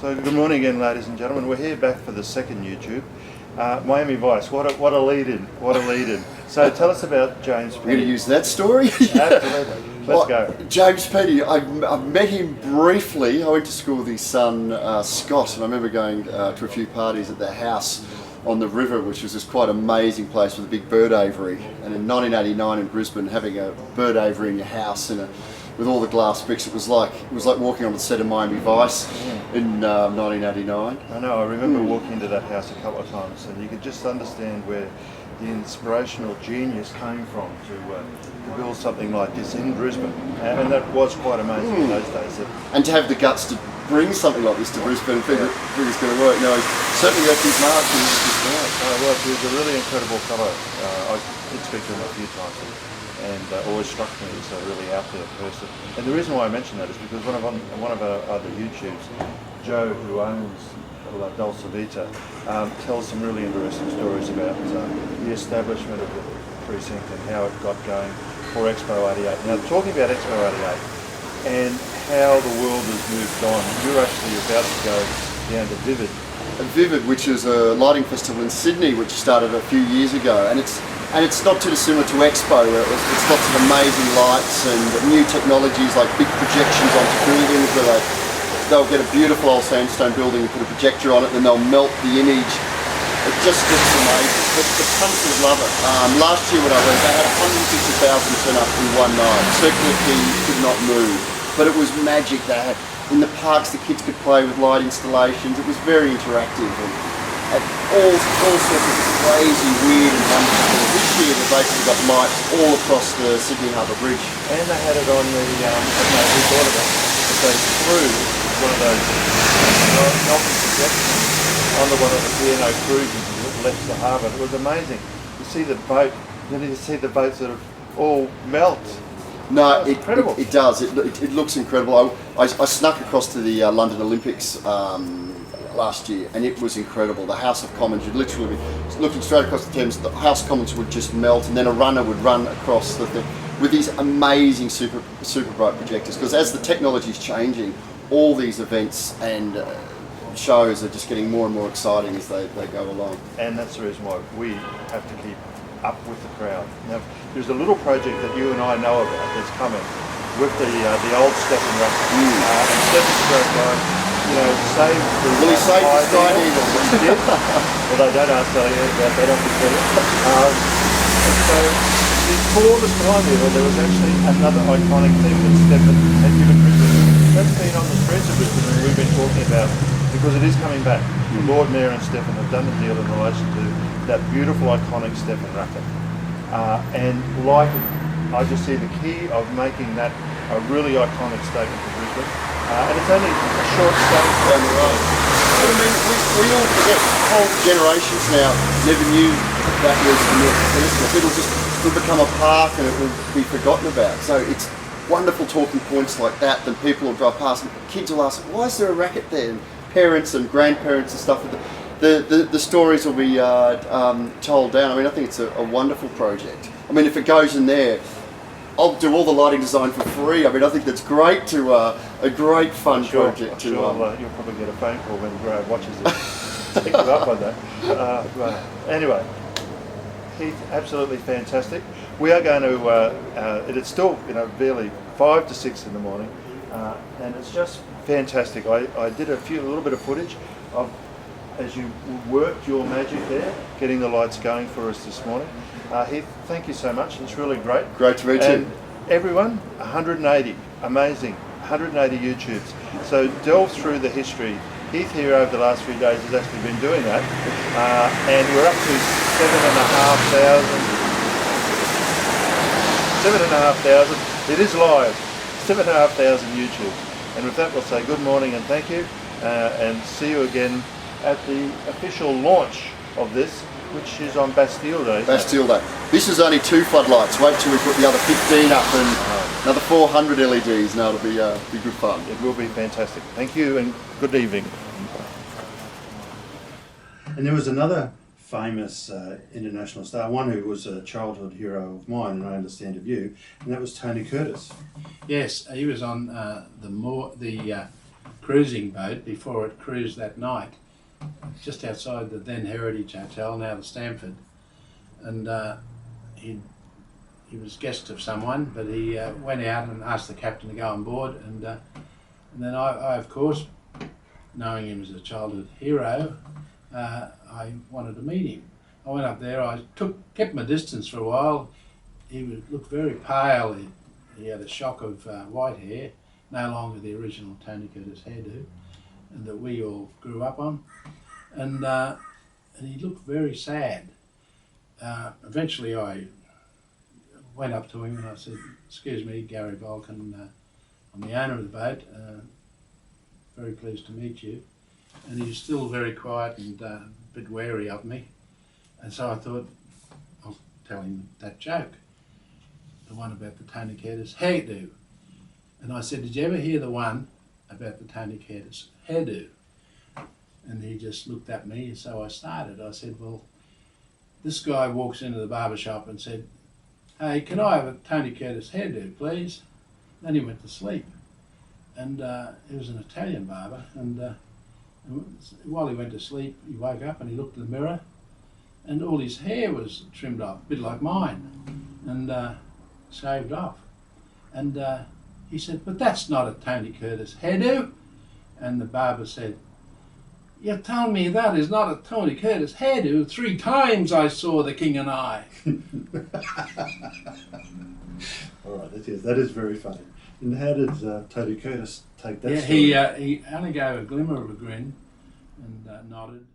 So good morning again, ladies and gentlemen. We're here back for the second YouTube. Miami Vice, what a lead-in, what a lead-in. So tell us about James Penny. We're going to use that story? Absolutely. Let's go. James Penny, I met him briefly. I went to school with his son, Scott, and I remember going to a few parties at their house on the river, which was this quite amazing place with a big bird aviary. And in 1989 in Brisbane, having a bird aviary in your house with all the glass bricks, it was like walking on the set of Miami Vice in 1989. I know, I remember walking into that house a couple of times, and you could just understand where the inspirational genius came from to build something like this in Brisbane. And that was quite amazing in those days. And to have the guts to bring something like this to Brisbane and think it's going to work. No, he's certainly left his mark. Well, he was a really incredible fellow. I did speak to him a few times and always struck me as a really out there person. And the reason why I mention that is because one of our other YouTubes, Joe, who owns La Dolce Vita, tells some really interesting stories about the establishment of the precinct and how it got going for Expo 88. Now, talking about Expo 88 and how the world has moved on, you're actually about to go down to Vivid. Vivid, which is a lighting festival in Sydney, which started a few years ago, and it's not too dissimilar to Expo. It's lots of amazing lights and new technologies like big projections onto buildings where they'll get a beautiful old sandstone building and put a projector on it, and they'll melt the image. It just looks amazing. The punters love it. Last year when I went, they had 150,000 turn up in one night. Circular Quay could not move, but it was magic. They had in the parks, the kids could play with light installations. It was very interactive and all sorts of crazy, weird and wonderful things. This year they've basically got lights all across the Sydney Harbour Bridge. And they had it on the, I don't know who thought of it, but they threw one of those melting projectors onto one of the P&O cruises that left the harbour. It was amazing. You see the boat, then you see the boat sort of all melt. No, it does. It looks incredible. I snuck across to the London Olympics last year, and it was incredible. The House of Commons, you'd literally be looking straight across the Thames, the House of Commons would just melt, and then a runner would run across the thing with these amazing super bright projectors. Because as the technology is changing, all these events and shows are just getting more and more exciting as they go along. And that's the reason why we have to keep up with the crowd. Now, there's a little project that you and I know about that's coming with the old Stephen Rucker. And Stephen's great guy, saved the Will he save the Sky Eagle? He did. Although don't ask Elliot about that, I'll be clear. And so before the Sky Eagle, there was actually another iconic thing that Stephen had given Brisbane. That's been on the streets of Brisbane and we've been talking about because it is coming back. The Lord Mayor and Stephen have done a deal in relation to that beautiful iconic Stephen Rucker. And like I just see the key of making that a really iconic statement for Brisbane. And it's only a short stone down the road. But I mean, we all forget, whole generations now never knew that was the North Peninsula. It'll become a park and it will be forgotten about. So it's wonderful talking points like that. Then people will drive past and kids will ask, why is there a racket there? And parents and grandparents and stuff. The stories will be told down. I mean, I think it's a wonderful project. I mean, if it goes in there, I'll do all the lighting design for free. I mean, I think that's great a great fun project. You'll probably get a phone call when Graham watches it. Take you up on that. Anyway, Heath, absolutely fantastic. We are going to, it's still, barely 5 to 6 in the morning, and it's just fantastic. I did a little bit of footage of as you worked your magic there, getting the lights going for us this morning. Heath, thank you so much. It's really great. Great to meet you. Everyone, 180, amazing, 180 YouTubes. So delve through the history. Heath here over the last few days has actually been doing that, and we're up to 7,500. It is live, 7,500 YouTubes. And with that, we'll say good morning and thank you, and see you again at the official launch of this, which is on Bastille Day. Bastille Day. This is only 2 floodlights. Wait till we put the other 15 up and another 400 LEDs. Now it'll be good fun. It will be fantastic. Thank you and good evening. And there was another famous international star, one who was a childhood hero of mine and I understand of you, and that was Tony Curtis. Yes, he was on the cruising boat before it cruised that night, just outside the then Heritage Hotel, now the Stamford, and he was guest of someone, but he went out and asked the captain to go on board, and then I of course, knowing him as a childhood hero, I wanted to meet him. I went up there, kept my distance for a while. He looked very pale, he had a shock of white hair, no longer the original Tony Curtis hairdo, and that we all grew up on, and he looked very sad. Eventually I went up to him and I said, "Excuse me, Gary Vulcan, I'm the owner of the boat, very pleased to meet you." And he was still very quiet and a bit wary of me. And so I thought, I'll tell him that joke, the one about the Tony Curtis hairdo. And I said, "Did you ever hear the one about the Tony Curtis hairdo?" And he just looked at me, and so I started. I said, "Well, this guy walks into the barber shop and said, 'Hey, can I have a Tony Curtis hairdo, please?' Then he went to sleep. And he was an Italian barber, and while he went to sleep, he woke up and he looked in the mirror, and all his hair was trimmed off, a bit like mine, and shaved off. And he said, 'But that's not a Tony Curtis hairdo.' And the barber said, 'You tell me that is not a Tony Curtis hairdo? 3 times I saw the king and I.'" All right, that is very funny. And how did Tony Curtis take that Yeah, story? he only gave a glimmer of a grin and nodded.